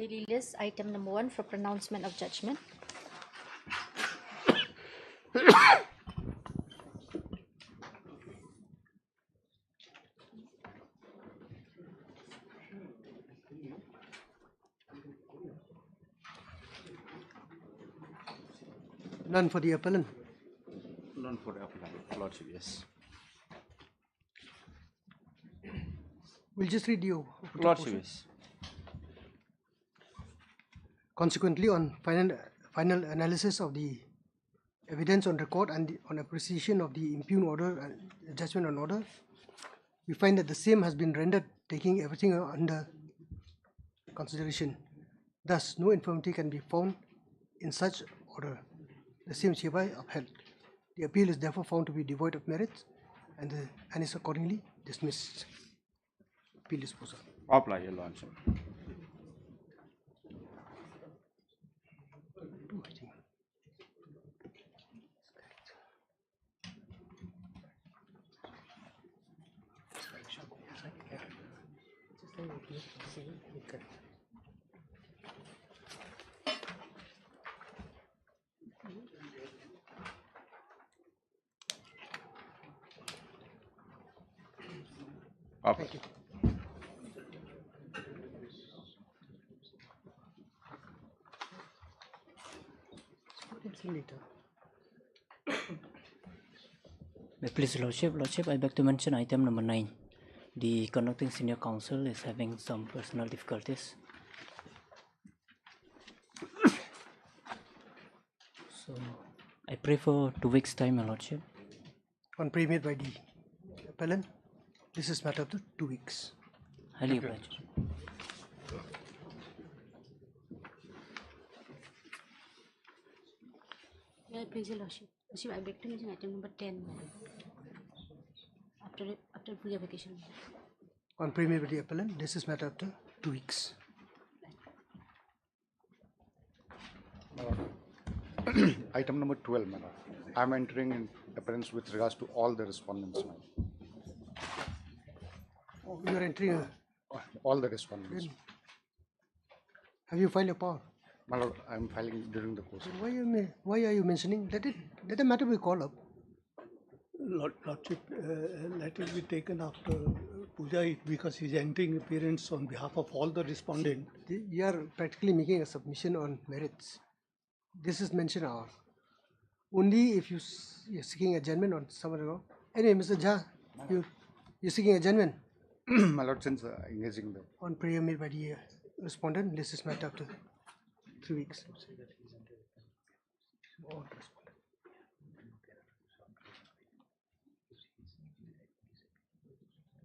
Daily list, item number 1 for pronouncement of judgment. None for the appellant. None for the appellant, Lordship, yes. We'll just read you. Lordship, yes. Consequently, on final analysis of the evidence on record and on appreciation of the impugned order and judgment on order, we find that the same has been rendered taking everything under consideration. Thus, no infirmity can be found in such order. The same is hereby upheld. The appeal is therefore found to be devoid of merit and is accordingly dismissed. Appeal disposal. Apply, Your Lordship. Apply. Thank you. Please, Lordship, I beg to mention item number 9. The conducting senior counsel is having some personal difficulties. So, I pray for 2 weeks' time, Your Lordship. On premiere by the appellant, this is matter of the 2 weeks. Highly obliged. Please, Your Lordship. Lordship, I beg to mention item number 10 after pre-application. On premiere by the appellant, this is matter of the 2 weeks. Item number 12, madam. I am entering in appearance with regards to all the respondents, madam. You are entering. All the respondents. Have you filed your power? My lord, I am filing during the course. Why are you mentioning? Let the matter be called up. Lordship, let it be taken after Puja because he is entering appearance on behalf of all the respondents. You are practically making a submission on merits. This is mentioned hour. Only if you're seeking adjournment on some other law. Anyway, Mr. Jha, you're seeking adjournment. My lord, since engaging the On prayer made by the respondent, this is matter after 3 weeks.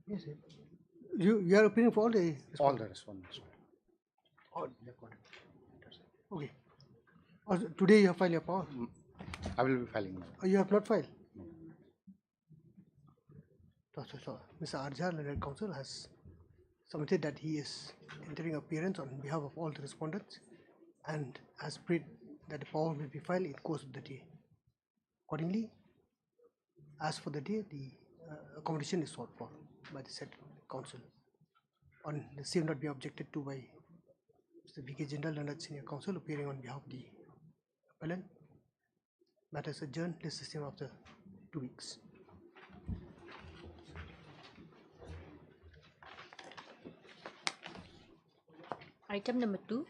Yes, sir. You are appearing for all the respondents. Okay. Today you have filed your power. I will be filing, madam. You have not filed. So, Mr. Arjha, learned counsel, has submitted that he is entering appearance on behalf of all the respondents and has prayed that the power will be filed in the course of the day. Accordingly, as for the day, the accommodation is sought for by the said counsel. On the same not be objected to by Mr. V.K. Jindal, learned senior counsel, appearing on behalf of the appellant. Matters adjourned. List the same after 2 weeks. Item number 2.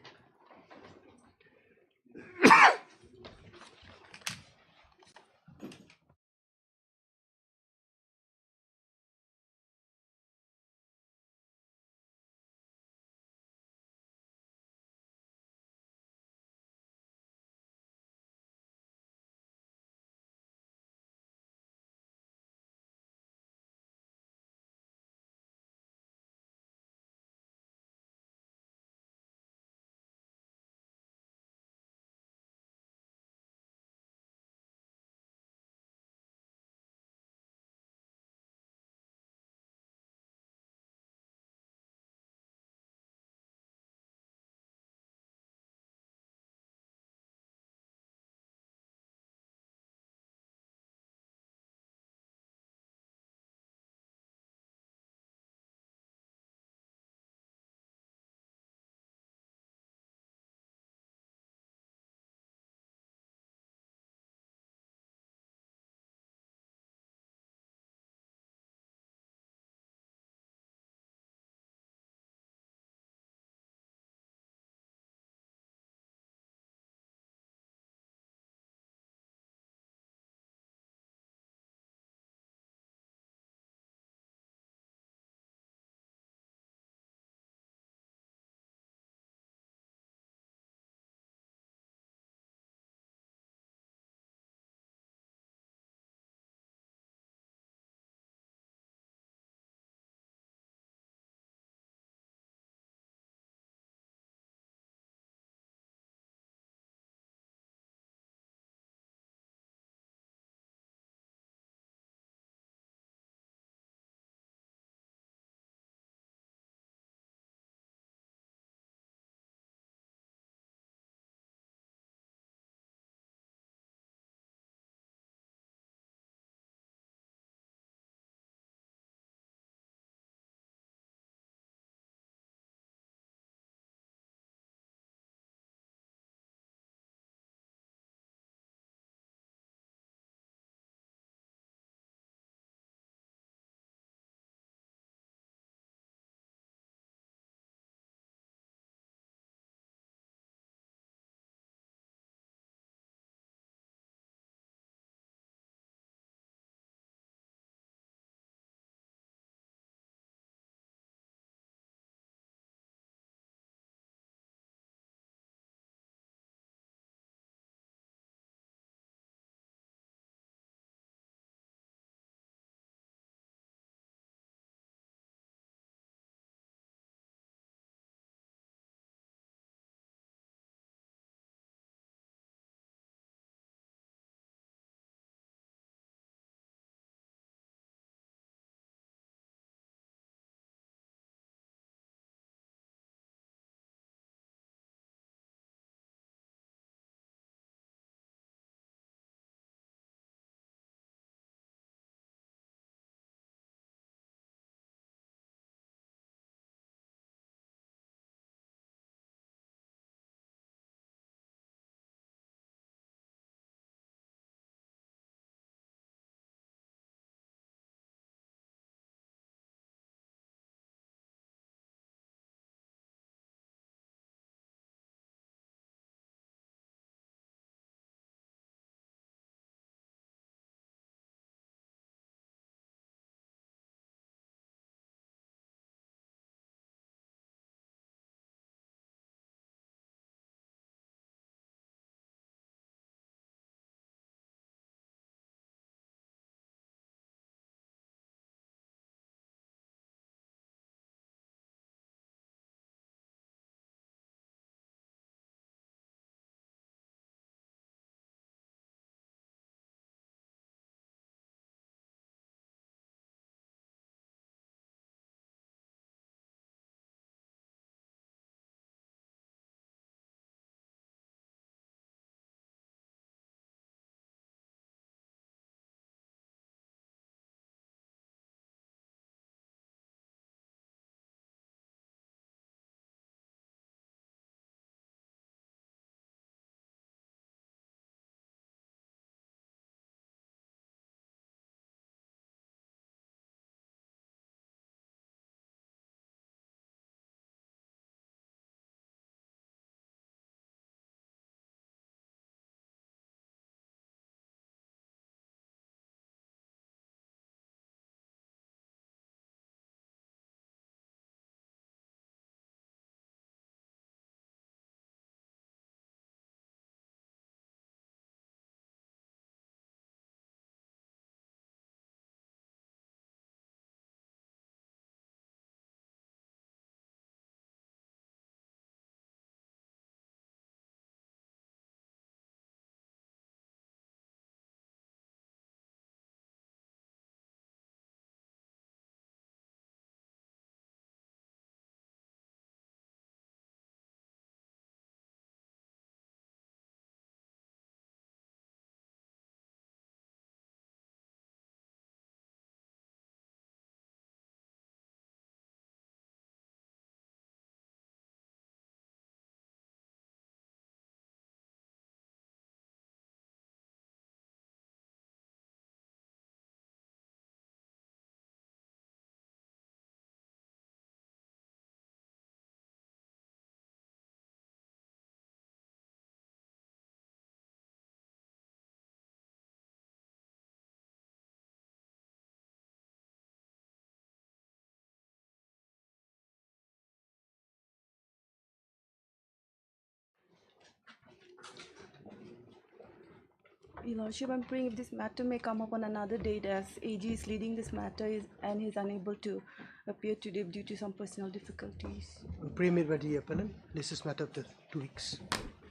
Your Lordship, I'm praying if this matter may come up on another date as AG is leading this matter and he is unable to appear today due to some personal difficulties. Pray made by the appellant. This is matter of the 2 weeks.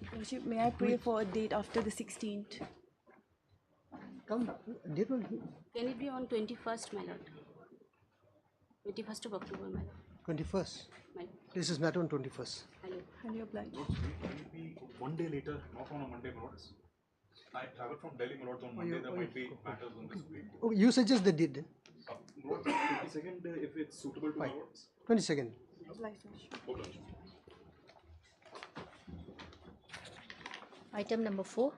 Your Lordship, may I pray for a date after the 16th? Come, date will Can it be on 21st, my lord? 21st of October, my lord. 21st. My lord. This is matter on 21st. Hello. Highly obliged. Can it be 1 day later, not on a Monday, my lords? I travel from Delhi, my lords, on Monday. There might be matters on this week. Oh, you suggest the date then? Lords, 22nd, if it's suitable to my lords. 22nd. Obliged, Your Lordship. Item number 4.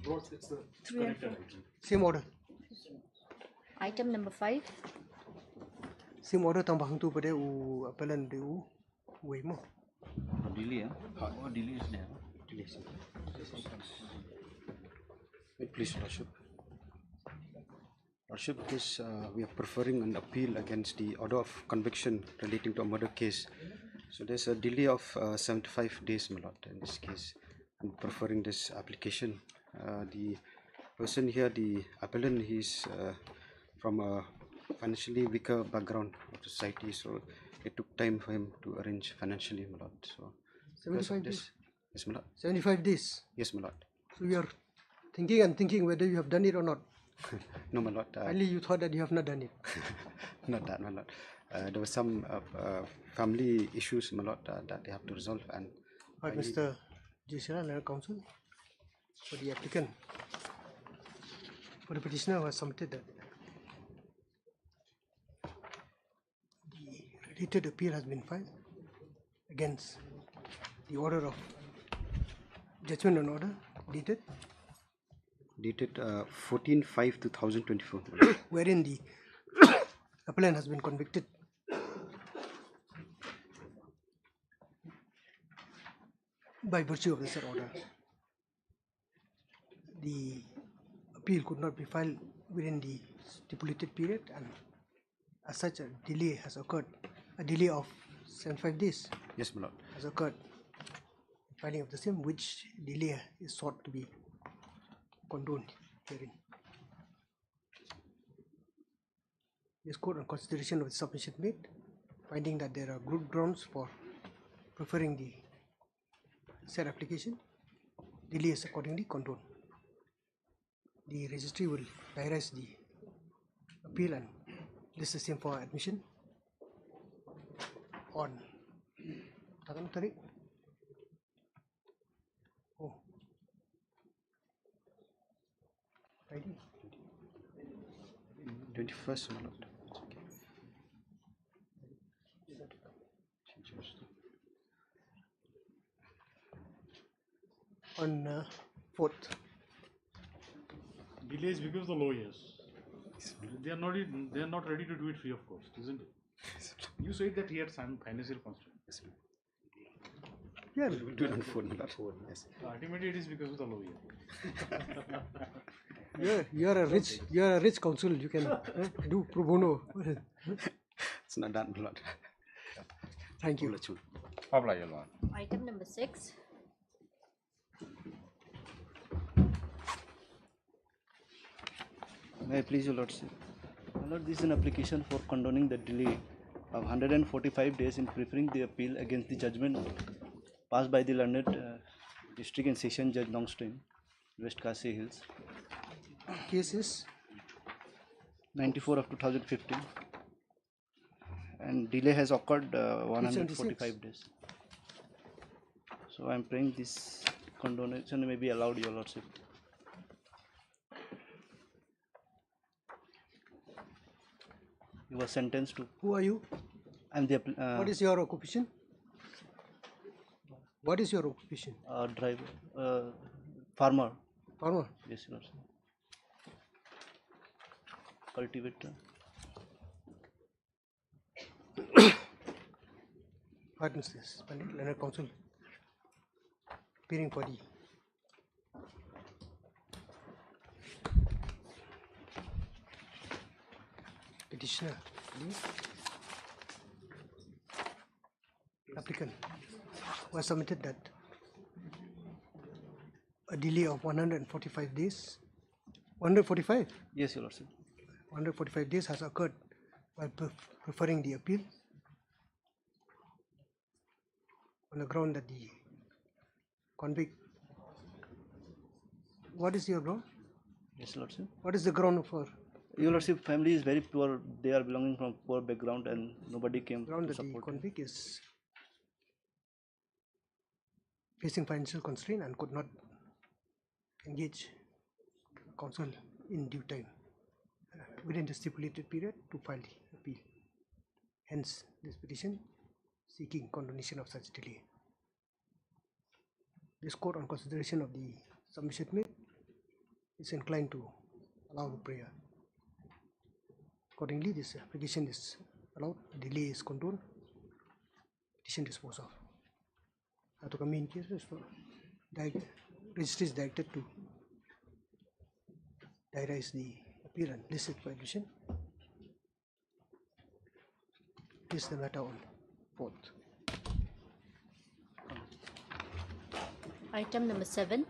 Lords, it's the 3 and 4. Same order. Item number 5. Same order tambah hang tu pada u appellant dia u way mo. Delay, oh, delay is there. Delay. Please, Lordship. Lordship, this we are preferring an appeal against the order of conviction relating to a murder case. So there's a delay of 75 days, my lord, in this case. I'm preferring this application. The person here, the appellant, he's from a financially weaker background of society, so it took time for him to arrange financially, my lord. So 75 days. Yes, my lord. 75 days. Yes, my lord. So you are thinking whether you have done it or not. No, my lord. Only you thought that you have not done it. Not that, my lord. There were some family issues, my lord, that they have to resolve. And Right, Mr. Judicial Legal Counsel, for the applicant, for the petitioner who has submitted that the related appeal has been filed against the order of judgment on order dated dated 14/5/2024. wherein the appellant has been convicted by virtue of the said order. The appeal could not be filed within the stipulated period, and as such a delay has occurred. A delay of 75 days Yes, my lord. has occurred in filing of the same, which delay is sought to be condoned herein. This court, on consideration of the submission made, finding that there are good grounds for preferring the said application, delay is accordingly condoned. The registry will diarize the appeal and list the same for admission on Takkan tarik? Oh, Friday. 21st, my lord. On 4th. Delays because of the lawyers. They are not ready to do it free of cost, isn't it? You said that he had some financial constraints. Yeah, We'll do it on phone, my lord. Yes. Ultimately, it is because of the lawyer. you are a rich counsel. You can do pro bono. It's not that, my lord. Thank you. Apply, your lord. Item number 6. May I please, your lordship? My lord, this is an application for condoning the delay of 145 days in preferring the appeal against the judgment passed by the learned District and Session Judge Longstream, West Khasi Hills, Case is 94 of 2015, and delay has occurred 145 days. So I am praying this condonation may be allowed, your lordship. You were sentenced to. Who are you? I am the What is your occupation? What is your occupation? driver, farmer. Farmer. Yes, your lordship. Cultivator. Pardon this, Pandit Leonard Counsel, appearing for the petitioner, the applicant, who has submitted that a delay of 145 days. 145? Yes, Your Lordship. 145 days has occurred by preferring the appeal on the ground that the convict. What is your ground? Yes, Lordship. What is the ground for? Your Lordship, family is very poor. They are belonging from poor background, and nobody came Ground to that the support him. convict is facing financial constraint and could not engage counsel in due time within the stipulated period to file the appeal. Hence, this petition seeking condonation of such delay. This court, on consideration of the submission made, is inclined to allow the prayer. Accordingly, this application is allowed, delay is condoned, petition disposed of. To come in cases for registry is directed to diarize the appeal and list it for admission. Place the matter on 4th. Item number 7.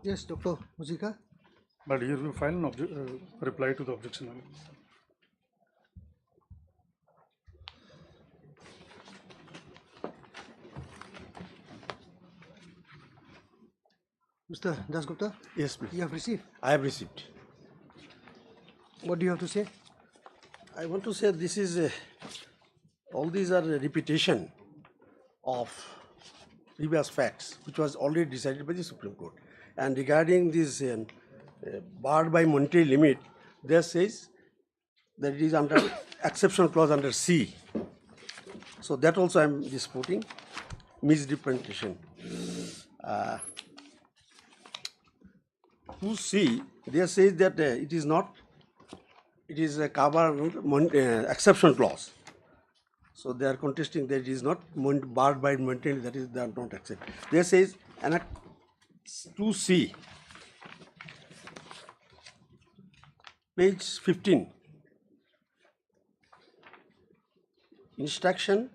Yes, Dr. Muzika. But here we file an reply to the objection. Mr. Dasgupta, Yes, please. you have received. I have received. What do you have to say? I want to say this is all these are a repetition of previous facts which was already decided by the Supreme Court. And regarding this barred by monetary limit, there says that it is under exception clause under C. So that also I am disputing misrepresentation. To C, there says that it is not. It is a exception clause. So they are contesting that it is not barred by monetary, that is they are not accept. There says Annex 2C, page 15. Instruction.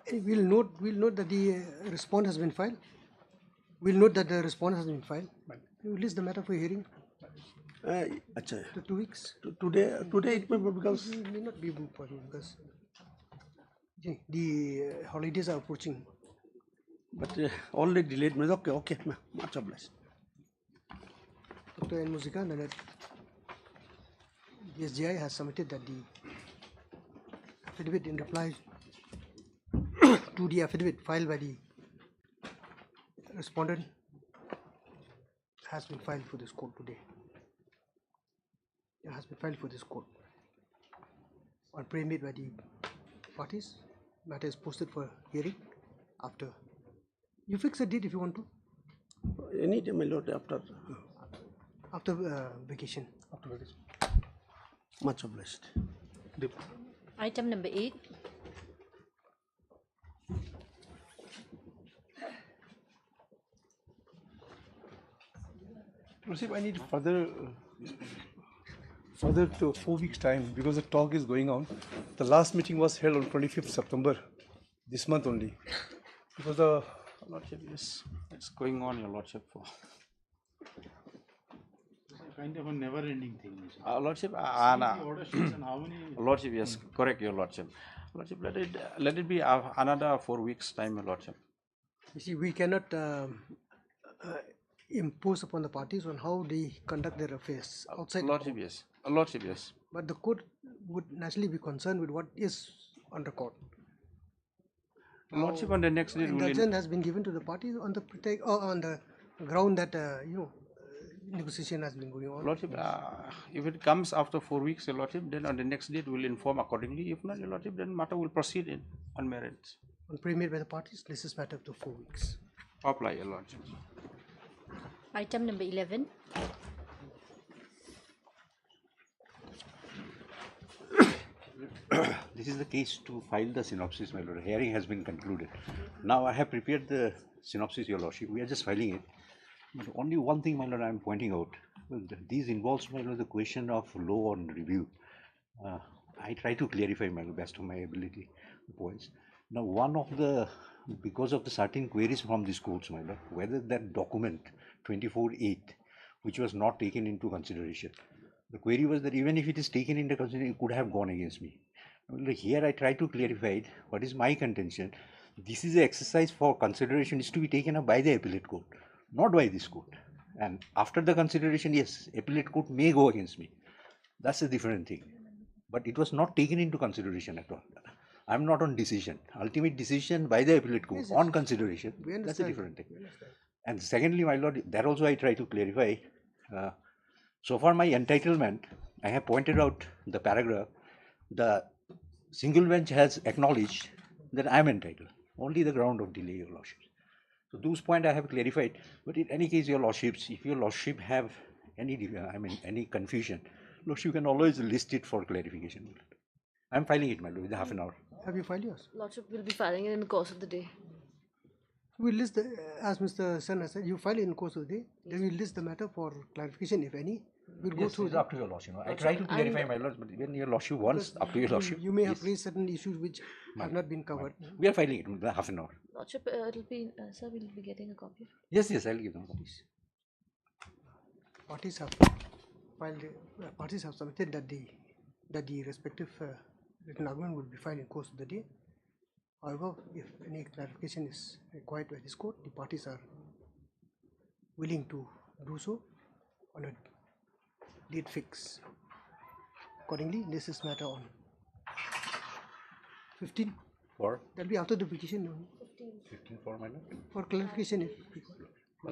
We'll note that the response has been filed. We'll note that the response has been filed. We will list the matter for hearing. Achha. 2 weeks. Today it may be because It may not be possible because the holidays are approaching. but already delayed. Okay, much obliged. Dr. N. Muzika, that the SGI has submitted that the affidavit in reply to the affidavit filed by the respondent has been filed for this court today. It has been filed for this court on prayer made by the parties. Matter is posted for hearing after. You fix a date if you want to. Any time, my lord, after Vacation. After vacation. Much obliged. Item number 8. I need further to 4 weeks time because the talk is going on. The last meeting was held on 25th September, this month only. Because the Lordship, yes, it's going on, Your Lordship. For Kind of a never-ending thing. Lordship, The order sheets and how many? Lordship, yes, correct, Your Lordship. Lordship, let it be another 4 weeks time, Your Lordship. You see, we cannot impose upon the parties on how they conduct their affairs outside Lordship, the court. yes. Lordship, yes. But the court would naturally be concerned with what is on record. Lordship, on the next day, Indulgence has been given to the parties on the on the ground that negotiation has been going on. Lordship, if it comes after 4 weeks, Your Lordship, then on the next date we will inform accordingly. If not, Your Lordship, then matter will proceed on merits. On prayer made by the parties, this is matter up to 4 weeks. Apply, Your Lordship. Item number 11. This is the case to file the synopsis, my lord. Hearing has been concluded. Now I have prepared the synopsis, Your Lordship. We are just filing it. But only one thing, my lord, I am pointing out. Well, this involves, my lord, the question of law on review. I try to clarify, my lord, best of my ability, the points. Now, because of the certain queries from these courts, my lord, whether that document 24(8), which was not taken into consideration, the query was that even if it is taken into consideration, it could have gone against me. Well, here I try to clarify it. What is my contention? This is an exercise for consideration is to be taken up by the appellate court, not by this court. And after the consideration, yes, appellate court may go against me. That's a different thing. But it was not taken into consideration at all. I'm not on decision. Ultimate decision by the appellate court on consideration. That's a different thing. And secondly, my lord, that also I try to clarify. So far, my entitlement, I have pointed out the paragraph. The single bench has acknowledged that I am entitled. Only the ground of delay, Your Lordships. So those points I have clarified. But in any case, Your Lordships, if Your Lordship have any confusion, Lordship can always list it for clarification. I am filing it, my lord, within half an hour. Have you filed yours? Lordship will be filing it in the course of the day. We list the, as Mr. Sen has said, you file in the course of the day. Then we list the matter for clarification, if any. We'll go through it's up to Your Lordship. I try to clarify, my lord, but when Your Lordship wants, up to Your Lordship. You may have raised certain issues which have not been covered. We are filing it within half an hour. Lordship, it'll be, sir, will be getting a copy. Yes, I'll give them copies. Parties have filed. Parties have submitted that the respective written argument will be filed in course of the day. However, if any clarification is required by this court, the parties are willing to do so on a date fix. Accordingly, this is matter on 15. For? That will be after the petition. 15 for, my lord? For clarification, if required. My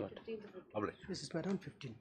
lord. This is matter on 15.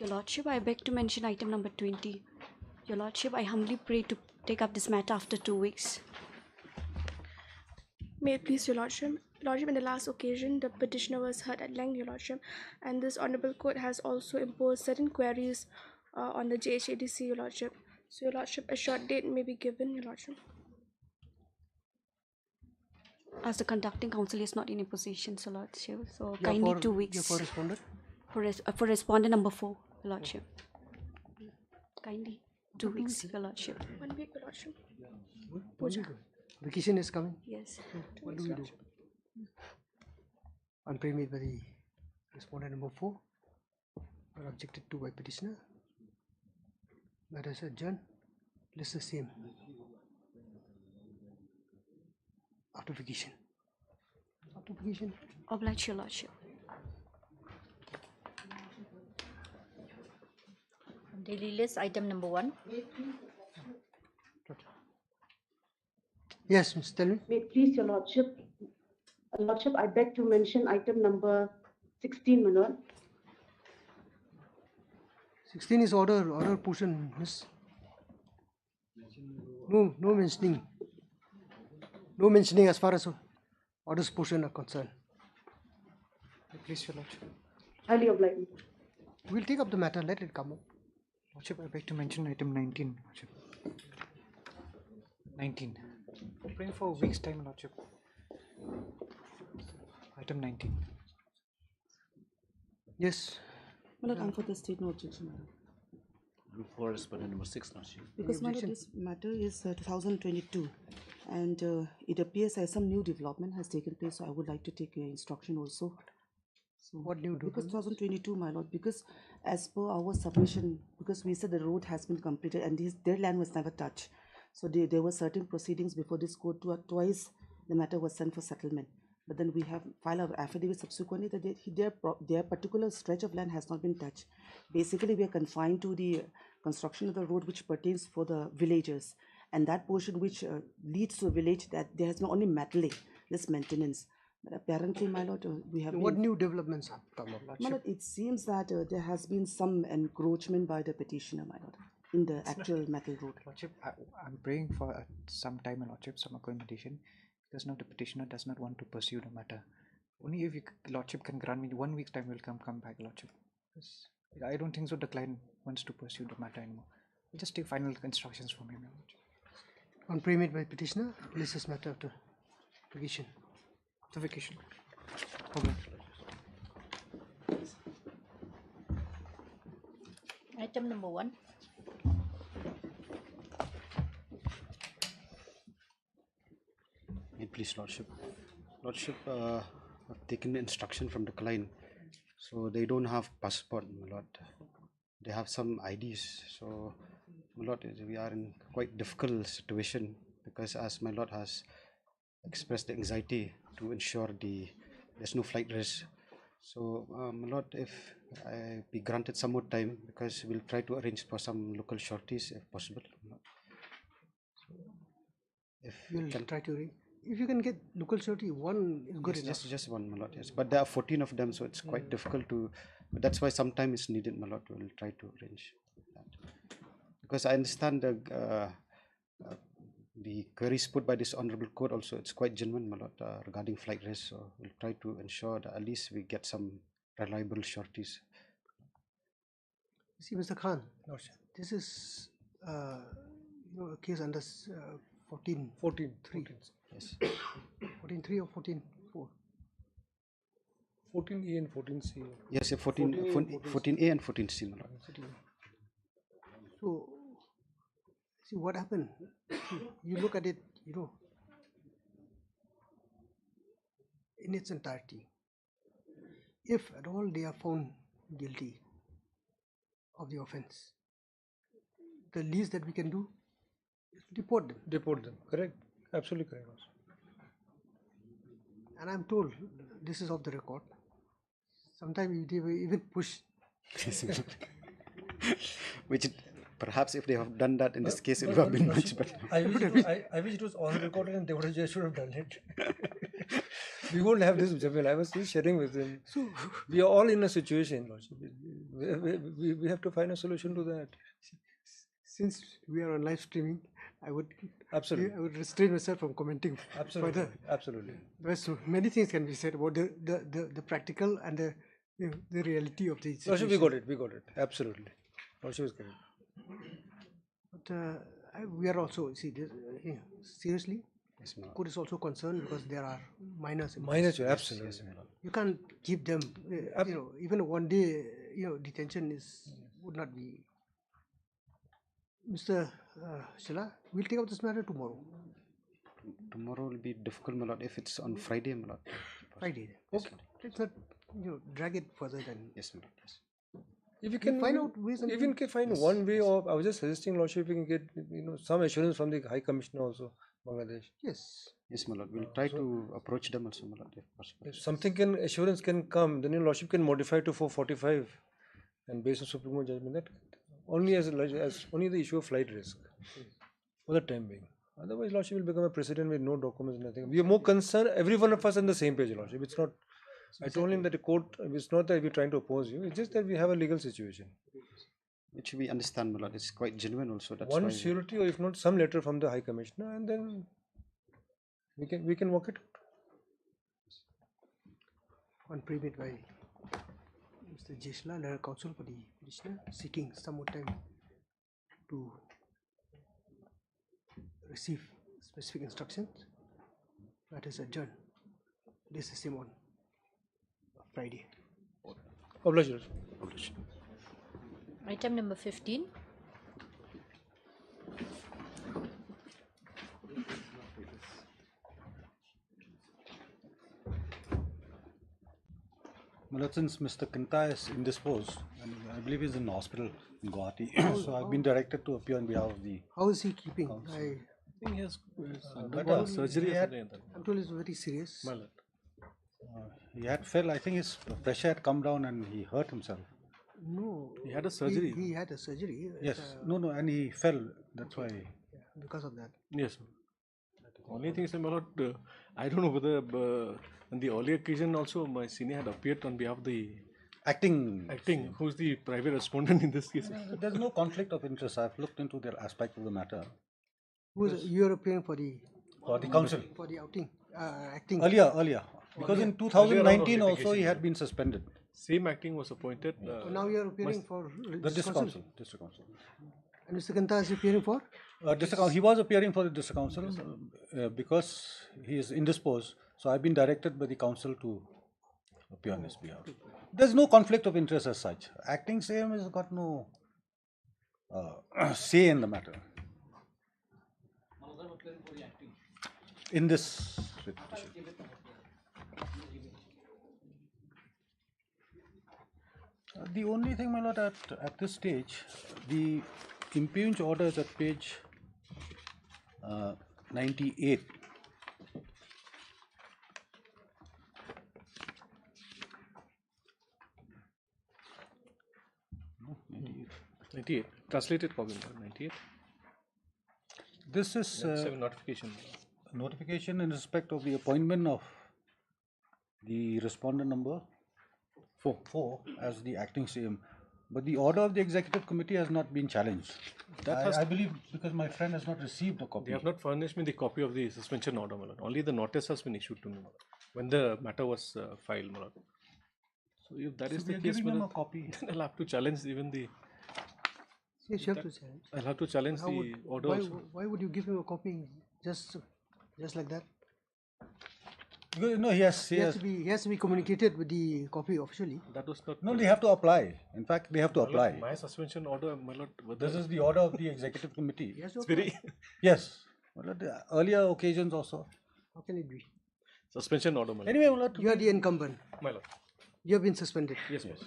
Your Lordship, I beg to mention item number 20. Your Lordship, I humbly pray to take up this matter after 2 weeks. May it please your Lordship. Lordship, in the last occasion, the petitioner was heard at length, your Lordship, and this Honourable Court has also imposed certain queries on the JHADC, your Lordship. So, your Lordship, a short date may be given, your Lordship. As the conducting counsel is not in a position, so Lordship, so kindly 2 weeks. For respondent? For respondent number 4, your Lordship. Kindly 2 weeks, your Lordship. 1 week, your Lordship. Puja. Vacation is coming. Yes. So what do we do? On pre-made by the respondent number 4, or objected to by petitioner. Matter is adjourned. List the same. After vacation. After vacation. Oblige, your Lordship. Daily list, item number 1. Yes, Mr. Tell me. May it please your Lordship. Lordship, I beg to mention item number 16, my Lord. 16 is order portion, miss. No mentioning. No mentioning as far as orders portion are concerned. Please, your Lordship. Highly obliged. We'll take up the matter, let it come up. Lordship, I beg to mention item 19, Lordship. 19. I'm praying for a week's time, Lordship. Item 19. Yes. My Lord, I'm for the state, no objection, madam. Group 4 respondent number 6, Lordship. Because, my Lord, this matter is 2022 and it appears as some new development has taken place, so I would like to take instruction also. So, what new because 2022, my Lord, because as per our submission, because we said the road has been completed and their land was never touched. So there were certain proceedings before this court. Twice the matter was sent for settlement. But then we have filed our affidavit subsequently that their particular stretch of land has not been touched. Basically, we are confined to the construction of the road which pertains for the villagers. And that portion which leads to a village, that there has not only metalling, this maintenance. But apparently, my Lord, we have what new developments have come up? My Lord, it seems that there has been some encroachment by the petitioner, my Lord, in the actual metal road. Lordship, I'm praying for some time, Lordship, some accommodation, because now the petitioner does not want to pursue the matter. Only if you, Lordship, can grant me 1 week's time, we'll come back, Lordship. Because I don't think so the client wants to pursue the matter anymore. We'll just take final instructions from him, Lordship. On pre-made by petitioner, list this matter after vacation. After vacation. Okay. Item number 1. Please, Lordship. Lordship, I've taken the instruction from the client. So they don't have passport, my Lord. They have some IDs. So, my Lord, we are in quite difficult situation because as my Lord has expressed the anxiety to ensure there's no flight risk. So, my Lord, if I be granted some more time, because we'll try to arrange for some local sureties if possible. So, if you'll try to arrange. If you can get local surety, one is good enough. Just one, my Lord, yes. But there are 14 of them, so it's quite difficult to. But that's why some time is needed, my Lord. We'll try to arrange that. Because I understand the queries put by this Honourable Court also, it's quite genuine, my Lord, regarding flight risk. So we'll try to ensure that at least we get some reliable sureties. See, Mr. Khan, this is a case under 14.3. Yes. 14.3 or 14.4? 14A and 14C. Yes, 14A and 14C. So, see what happened. You look at it, in its entirety. If at all they are found guilty of the offence, the least that we can do is deport them. Deport them, correct? Absolutely correct. And I'm told, this is off the record, sometimes they will even push. Which perhaps if they have done that in this case, it would have been much better. I wish it was on the record and they should have done it. We won't have this, I was just sharing with him. So we are all in a situation, we have to find a solution to that. Since we are on live streaming, I would Absolutely. I would restrain myself from commenting Absolutely. further. Absolutely. There's many things can be said about the practical and the reality of the situation. Lordship, we got it. Absolutely. Lordship is correct. But we are also, see, this, seriously, court is also concerned because there are minors. Minors, absolutely. You can't keep them, even 1 day, detention would not be. Mr. Shila, we'll take up this matter tomorrow. Tomorrow will be difficult, my lord, if it's on Friday, my lord. Friday. Okay. Let's not, drag it further than. Yes, my lord. Yes. If you can find out ways and if you can find one way of, I was just suggesting, Lordship, if you can get some assurance from the High Commissioner also, Bangladesh. Yes. Yes, my lord. We'll try to approach them also, my lord, if possible. If something assurance can come, then your Lordship can modify to 445 and based on Supreme Court judgment, that only as only the issue of flight risk for the time being. Otherwise, Lordship will become a precedent with no documents, nothing. We are more concerned, every one of us on the same page, Lordship. It's not. I told him that the court, it's not that we're trying to oppose you, it's just that we have a legal situation. Which we understand, my lord. It's quite genuine also. That's One why surety, or if not, some letter from the High Commissioner, and then we can work it out. On pre-made by Mr. Jeshla, letter counsel for the petitioner, seeking some more time to receive specific instructions. That is adjourned. This is the same on Friday. Obliged. Item number 15. Well, since Mr. Kinta is indisposed, and I believe he's in hospital in Guwahati, so I've been directed to appear on behalf of the. How is he keeping? I think he has undergone surgery. I'm told it's very serious. He had fell. I think his pressure had come down and he hurt himself. No. He had a surgery. He had a surgery. Yes. No, and he fell. That's why. Because of that. Yes. Only thing is, my lord, I don't know whether on the earlier occasion also my senior had appeared on behalf of the acting. Who's the private respondent in this case? There's no conflict of interest. I've looked into their aspect of the matter. You're appearing for the council. For the outing, acting. Earlier. Because in 2019 also he had been suspended. Same acting was appointed. So now you are appearing for the district council. And Mr. Kanta is appearing for? He was appearing for the district council because he is indisposed. So I've been directed by the council to appear on his behalf. There's no conflict of interest as such. Acting same has got no say in the matter. In this petition. The only thing, my lord, at this stage, the impugned order is at page 98. No, 98. 98. Translated copy, 98. This is notification. Notification in respect of the appointment of the respondent number 4 as the acting CM, but the order of the executive committee has not been challenged. I believe because my friend has not received a copy. They have not furnished me the copy of the suspension order, my lord. Only the notice has been issued to me, my lord, when the matter was filed, my lord. So if that is the case, my lord, then I'll have to challenge even the. Yes, you have to challenge. I'll have to challenge the order also. Why would you give him a copy just like that? Because, no, he has to be communicated with the copy officially. That was not. No, they have to apply. In fact, they have to apply. My suspension order, my lord. This is the order of the executive committee. Yes, it's very. Yes. Earlier occasions also. How can it be? Suspension order, my lord. Anyway, my lord. You are the incumbent. My lord. You have been suspended. Yes, yes.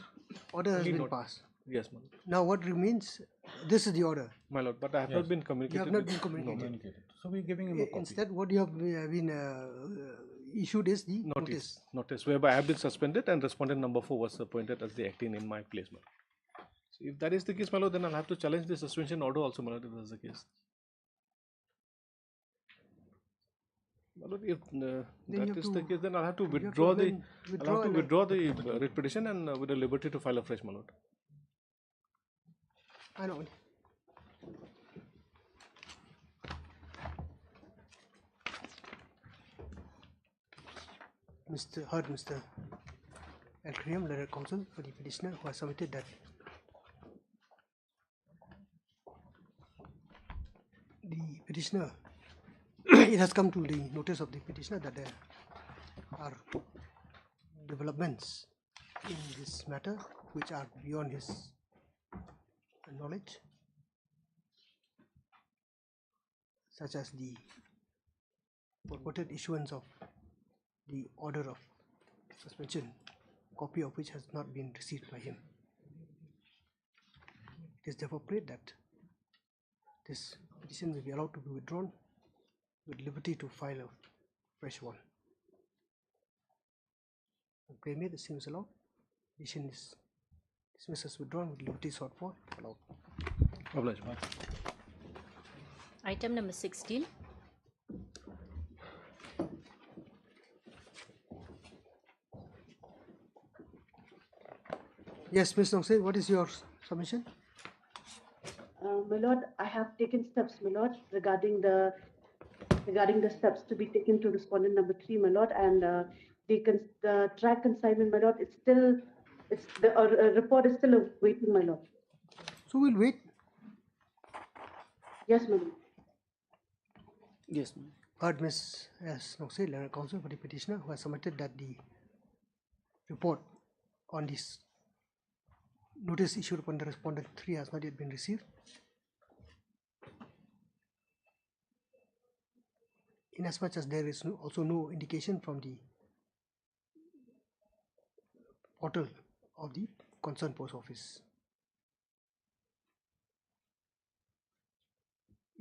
Order has been passed. Yes, my lord. Now what remains? This is the order. My lord, but I have not been communicated. You have not been communicated. So we're giving him a copy. Instead, what you have been issued is the notice. Notice whereby I have been suspended and respondent number 4 was appointed as the acting in my place, my lord. So if that is the case, my lord, then I'll have to challenge the suspension order also, my lord, if that's the case. My lord, if that is the case, then I'll have to withdraw the writ petition and with the liberty to file afresh, my lord. I know. Mr. Al-Karim, letter counsel for the petitioner who has submitted that the petitioner, it has come to the notice of the petitioner that there are developments in this matter which are beyond his knowledge, such as the purported issuance of the order of suspension, copy of which has not been received by him. It is therefore prayed that this petition may be allowed to be withdrawn with liberty to file a fresh one. Pray may the same is allowed. Petition is dismissed as withdrawn with liberty sought for allowed. Obliged. Item number 16. Yes, Ms. Nongse, what is your submission? My lord, I have taken steps, my lord, regarding the steps to be taken to respondent number 3, my lord, and the track consignment, my lord, the report is still awaiting, my lord. So we'll wait. Yes, my lord. Yes, ma'am. Heard Ms. S. Nongse, learned counsel for the petitioner who has submitted that the report on this notice issued upon the respondent 3 has not yet been received. Inasmuch as there is also no indication from the portal of the concerned post office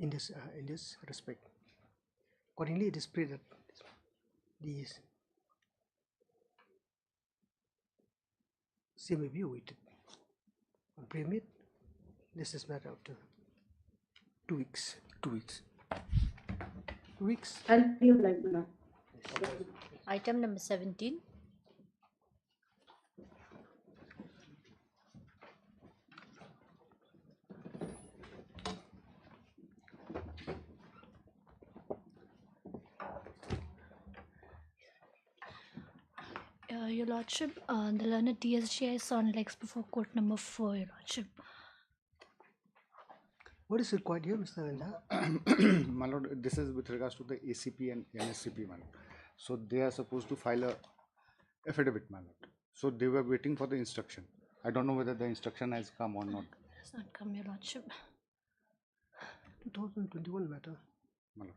in this respect. Accordingly, it is prayed that the same may be awaited. On pre-made, this is matter after 2 weeks. 2 weeks. 2 weeks. I'll be like now. Item number 17. Your Lordship, the learned TSGI is on legs before court number 4, Your Lordship. What is required here, Mr. Renda? My lord, this is with regards to the ACP and NSCP, my lord. So they are supposed to file a affidavit, my lord. So they were waiting for the instruction. I don't know whether the instruction has come or not. It has not come, Your Lordship. 2021 matter. My lord.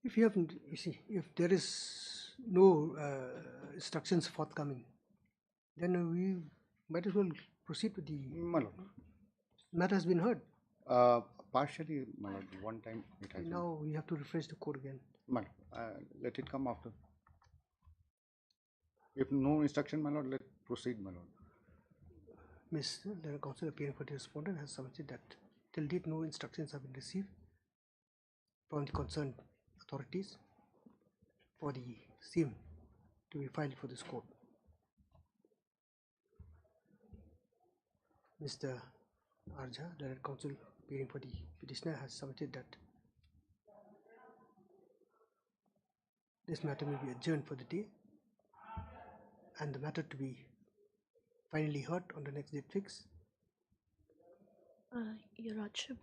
If you haven't, you see, if there is no instructions forthcoming, then we might as well proceed with the matter has been heard. Partially, my lord, one time it has Now we have to refresh the court again. My lord, let it come after. If no instruction, my lord, let proceed, my lord. Ms. The counsel appearing for the respondent has submitted that till date no instructions have been received from the concerned authorities for the same to be filed for this court. Mr. Arja, the counsel appearing for the petitioner, has submitted that this matter may be adjourned for the day and the matter to be finally heard on the next date fixed. Your Lordship,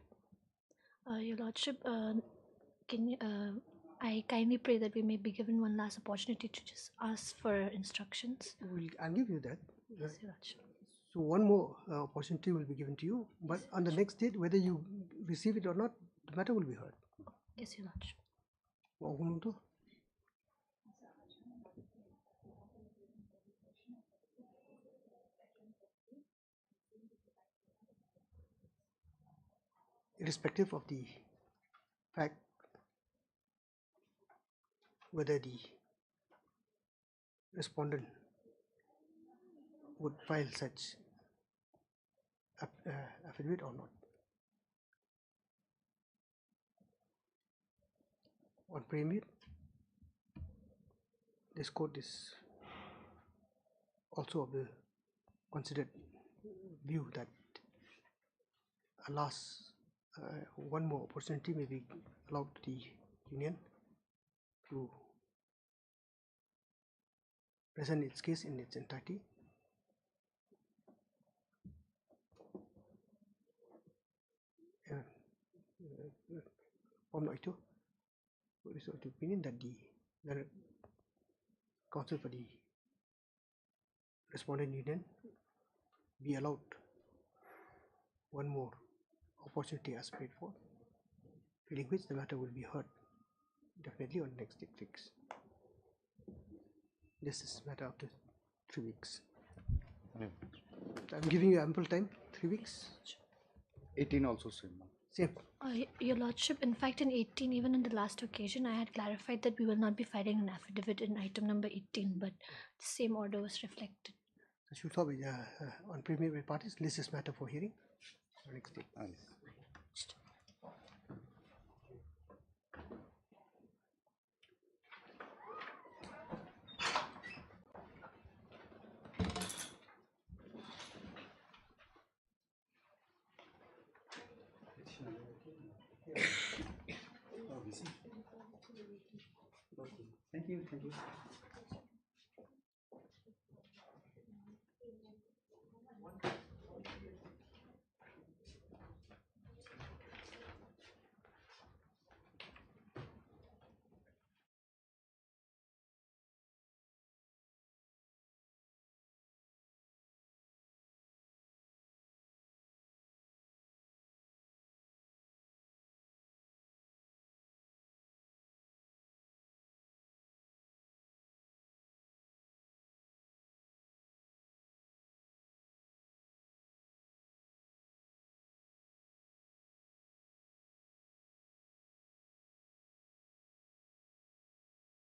can you, I kindly pray that we may be given one last opportunity to just ask for instructions. I'll give you that. Yes, Your Lordship. So one more opportunity will be given to you, but on the next date, whether you receive it or not, the matter will be heard. Yes, Your Lordship. Irrespective of the fact whether the respondent would file such affidavit or not. On premier, this court is also of the considered view that one more opportunity may be allowed to the union to present its case in its entirety. Form itu, is of the opinion that the counsel for the respondent union be allowed one more opportunity as paid for, during which the matter will be heard definitely on next weeks. This is matter after 3 weeks. I'm giving you ample time, 3 weeks. 18 also same. Same. Your Lordship, in fact, in 18, even in the last occasion, I had clarified that we will not be filing an affidavit in item number 18, but the same order was reflected. So should talk on premier parties, list this matter for hearing next day. Thank you. Thank you.